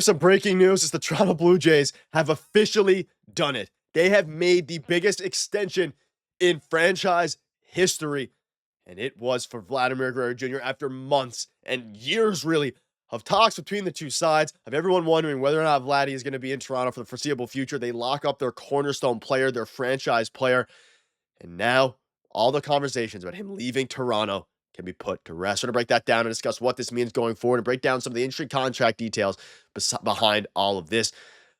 Some breaking news is the Toronto Blue Jays have officially done it. They have made the biggest extension in franchise history, and it was for Vladimir Guerrero Jr. after months and years, really, of talks between the two sides, of everyone wondering whether or not Vladdy is going to be in Toronto for the foreseeable future. They lock up their cornerstone player, their franchise player, and now all the conversations about him leaving Toronto can be put to rest. We're going to break that down and discuss what this means going forward and break down some of the interesting contract details behind all of this.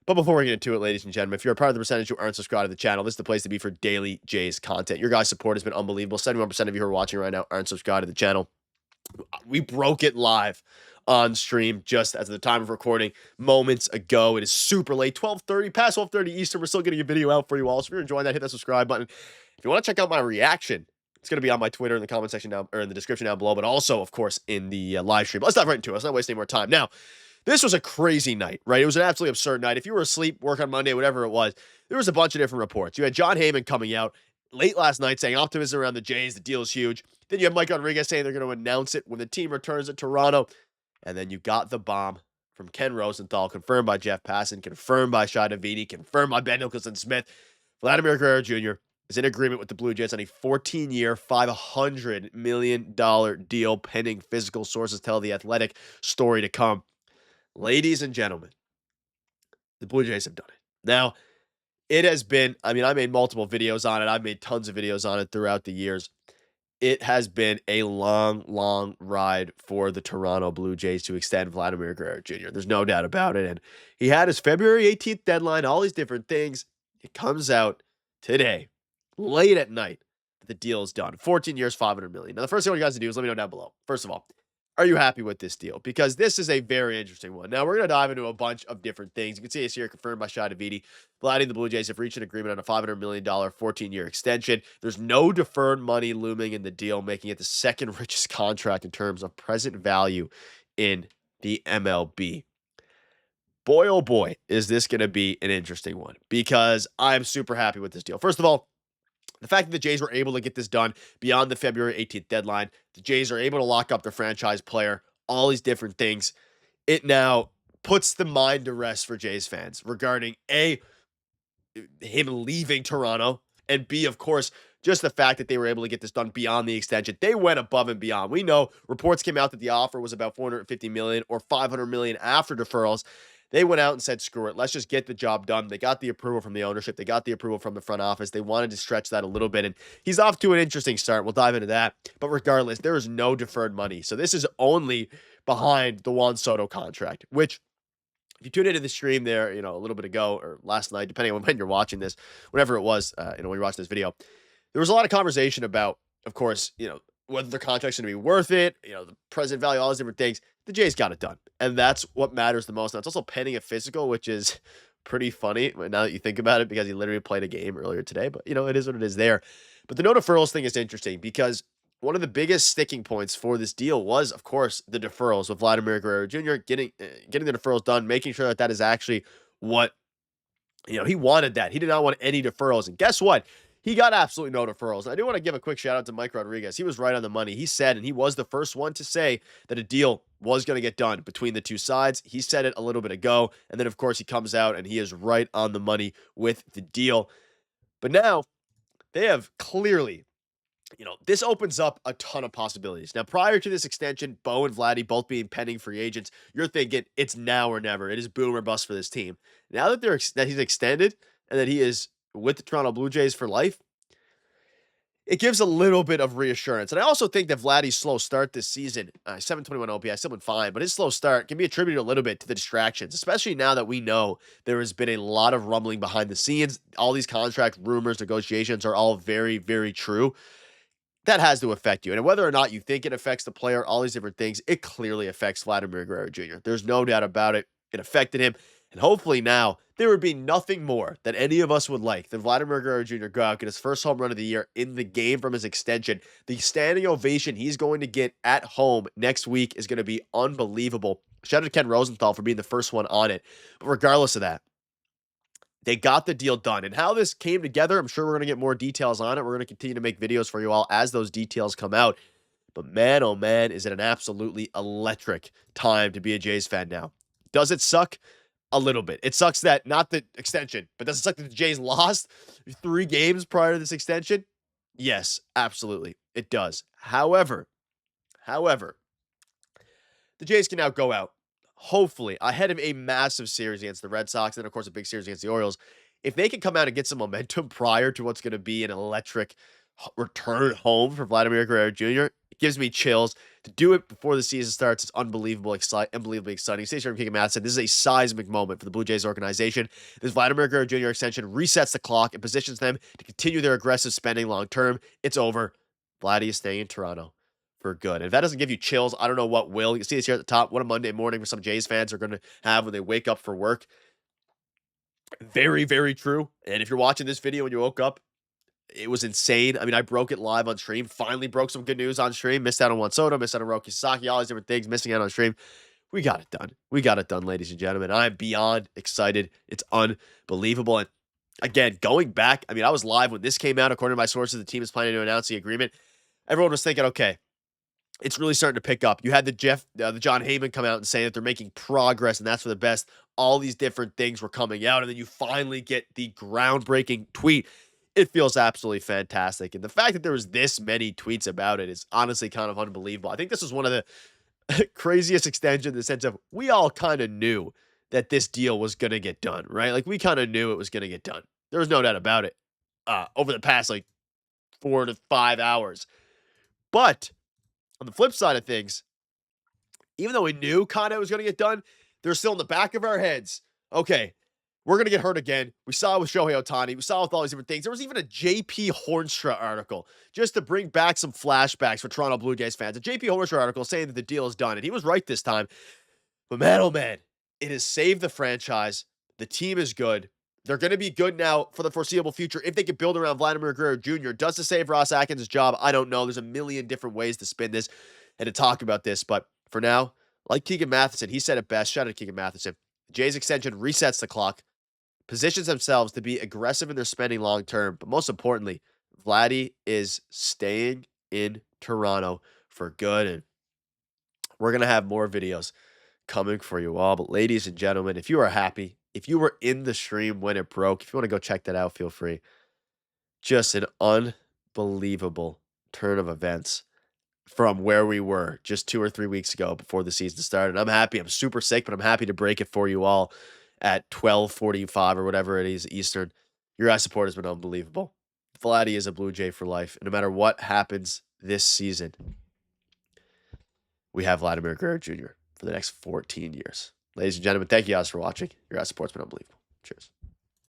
But before we get into it, ladies and gentlemen, if you're a part of the percentage who aren't subscribed to the channel, this is the place to be for daily Jays content. Your guys' support has been unbelievable. 71% of you who are watching right now aren't subscribed to the channel. We broke it live on stream just as of the time of recording moments ago. It is super late, 12:30, past 12:30 Eastern. We're still getting a video out for you all. So if you're enjoying that, hit that subscribe button. If you want to check out my reaction, it's going to be on my Twitter in the comment section down, or in the description down below, but also, of course, in the live stream. But let's dive right into it. Let's not waste any more time. Now, this was a crazy night, right? It was an absolutely absurd night. If you were asleep, work on Monday, whatever it was, there was a bunch of different reports. You had John Heyman coming out late last night saying optimism around the Jays, the deal is huge. Then you have Mike Rodriguez saying they're going to announce it when the team returns to Toronto. And then you got the bomb from Ken Rosenthal, confirmed by Jeff Passan, confirmed by Shai Davidi, confirmed by Ben Nicholson-Smith. Vladimir Guerrero Jr. is in agreement with the Blue Jays on a 14-year, $500 million deal pending physical. Sources tell The Athletic. Story to come. Ladies and gentlemen, the Blue Jays have done it. Now, it has been, I made multiple videos on it. I've made tons of videos on it throughout the years. It has been a long, long ride for the Toronto Blue Jays to extend Vladimir Guerrero Jr. There's no doubt about it. And he had his February 18th deadline, all these different things. It comes out today, late at night, that the deal is done. 14 years, $500 million. Now, the first thing I want you guys to do is let me know down below. First of all, are you happy with this deal? Because this is a very interesting one. Now, we're going to dive into a bunch of different things. You can see it's here confirmed by Shai Davidi. Vladdy and the Blue Jays have reached an agreement on a $500 million 14-year extension. There's no deferred money looming in the deal, making it the second richest contract in terms of present value in the MLB. Boy, oh boy, is this going to be an interesting one, because I'm super happy with this deal. First of all, the fact that the Jays were able to get this done beyond the February 18th deadline, the Jays are able to lock up their franchise player, all these different things. It now puts the mind to rest for Jays fans regarding A, him leaving Toronto, and B, of course, just the fact that they were able to get this done beyond the extension. They went above and beyond. We know reports came out that the offer was about $450 million or $500 million after deferrals. They went out and said, screw it, let's just get the job done. They got the approval from the ownership. They got the approval from the front office. They wanted to stretch that a little bit, and he's off to an interesting start. We'll dive into that. But regardless, there is no deferred money. So this is only behind the Juan Soto contract, which, if you tuned into the stream there, a little bit ago or last night, depending on when you're watching this, whenever it was, when you're watching this video, there was a lot of conversation about, of course, whether their contract's going to be worth it, the present value, all these different things. The Jays got it done, and that's what matters the most. Now, it's also pending a physical, which is pretty funny now that you think about it, because he literally played a game earlier today, but, it is what it is there. But the no deferrals thing is interesting, because one of the biggest sticking points for this deal was, of course, the deferrals with Vladimir Guerrero Jr. getting the deferrals done, making sure that that is actually what, he wanted that. He did not want any deferrals, and guess what? He got absolutely no deferrals. I do want to give a quick shout out to Mike Rodriguez. He was right on the money. He said, and he was the first one to say, that a deal was going to get done between the two sides. He said it a little bit ago. And then, of course, he comes out and he is right on the money with the deal. But now they have clearly, this opens up a ton of possibilities. Now, prior to this extension, Bo and Vladdy both being pending free agents, you're thinking it's now or never. It is boom or bust for this team. Now that he's extended and that he is with the Toronto Blue Jays for life, it gives a little bit of reassurance. And I also think that Vladdy's slow start this season, 721 OPS, still been fine, but his slow start can be attributed a little bit to the distractions, especially now that we know there has been a lot of rumbling behind the scenes. All these contract rumors, negotiations are all very, very true. That has to affect you. And whether or not you think it affects the player, all these different things, it clearly affects Vladimir Guerrero Jr. There's no doubt about it. It affected him. And hopefully now, there would be nothing more that any of us would like than Vladimir Guerrero Jr. go out, get his first home run of the year in the game from his extension. The standing ovation he's going to get at home next week is going to be unbelievable. Shout out to Ken Rosenthal for being the first one on it. But regardless of that, they got the deal done. And how this came together, I'm sure we're going to get more details on it. We're going to continue to make videos for you all as those details come out. But man, oh man, is it an absolutely electric time to be a Jays fan now. Does it suck? A little bit. It sucks that, not the extension, but does it suck that the Jays lost 3 games prior to this extension? Yes, absolutely. It does. However, the Jays can now go out, hopefully, ahead of a massive series against the Red Sox, and then, of course, a big series against the Orioles. If they can come out and get some momentum prior to what's going to be an electric return home for Vladimir Guerrero Jr., it gives me chills. To do it before the season starts is unbelievably exciting. Stay sure, King Matt said this is a seismic moment for the Blue Jays organization. This Vladimir Guerrero Jr. extension resets the clock and positions them to continue their aggressive spending long term. It's over. Vladdy is staying in Toronto for good. And if that doesn't give you chills, I don't know what will. You see this here at the top. What a Monday morning for some Jays fans are going to have when they wake up for work. Very, very true. And if you're watching this video when you woke up, it was insane. I mean, I broke it live on stream. Finally broke some good news on stream. Missed out on Juan Soto, missed out on Roki Sasaki, all these different things, missing out on stream. We got it done. We got it done, ladies and gentlemen. I'm beyond excited. It's unbelievable. And again, going back, I mean, I was live when this came out. According to my sources, the team is planning to announce the agreement. Everyone was thinking, okay, it's really starting to pick up. You had the John Heyman come out and say that they're making progress and that's for the best. All these different things were coming out. And then you finally get the groundbreaking tweet. It feels absolutely fantastic. And the fact that there was this many tweets about it is honestly kind of unbelievable. I think this was one of the craziest extensions in the sense of we all kind of knew that this deal was going to get done, right? Like we kind of knew it was going to get done. There was no doubt about it over the past like 4 to 5 hours. But on the flip side of things, even though we knew kind of it was going to get done, there's still in the back of our heads, okay, we're going to get hurt again. We saw it with Shohei Ohtani. We saw it with all these different things. There was even a JP Hornstra article just to bring back some flashbacks for Toronto Blue Jays fans. A JP Hornstra article saying that the deal is done. And he was right this time. But man, oh man, it has saved the franchise. The team is good. They're going to be good now for the foreseeable future if they can build around Vladimir Guerrero Jr. Does it save Ross Atkins' job? I don't know. There's a million different ways to spin this and to talk about this. But for now, like Keegan Matheson, he said it best. Shout out to Keegan Matheson. Jay's extension resets the clock, positions themselves to be aggressive in their spending long term. But most importantly, Vladdy is staying in Toronto for good. And we're going to have more videos coming for you all. But ladies and gentlemen, if you are happy, if you were in the stream when it broke, if you want to go check that out, feel free. Just an unbelievable turn of events from where we were just 2 or 3 weeks ago before the season started. I'm happy. I'm super sick, but I'm happy to break it for you all at 12:45 or whatever it is Eastern. Your guys' support has been unbelievable. Vladdy is a Blue Jay for life. And no matter what happens this season, we have Vladimir Guerrero Jr. for the next 14 years. Ladies and gentlemen, thank you guys for watching. Your guys' support's been unbelievable. Cheers.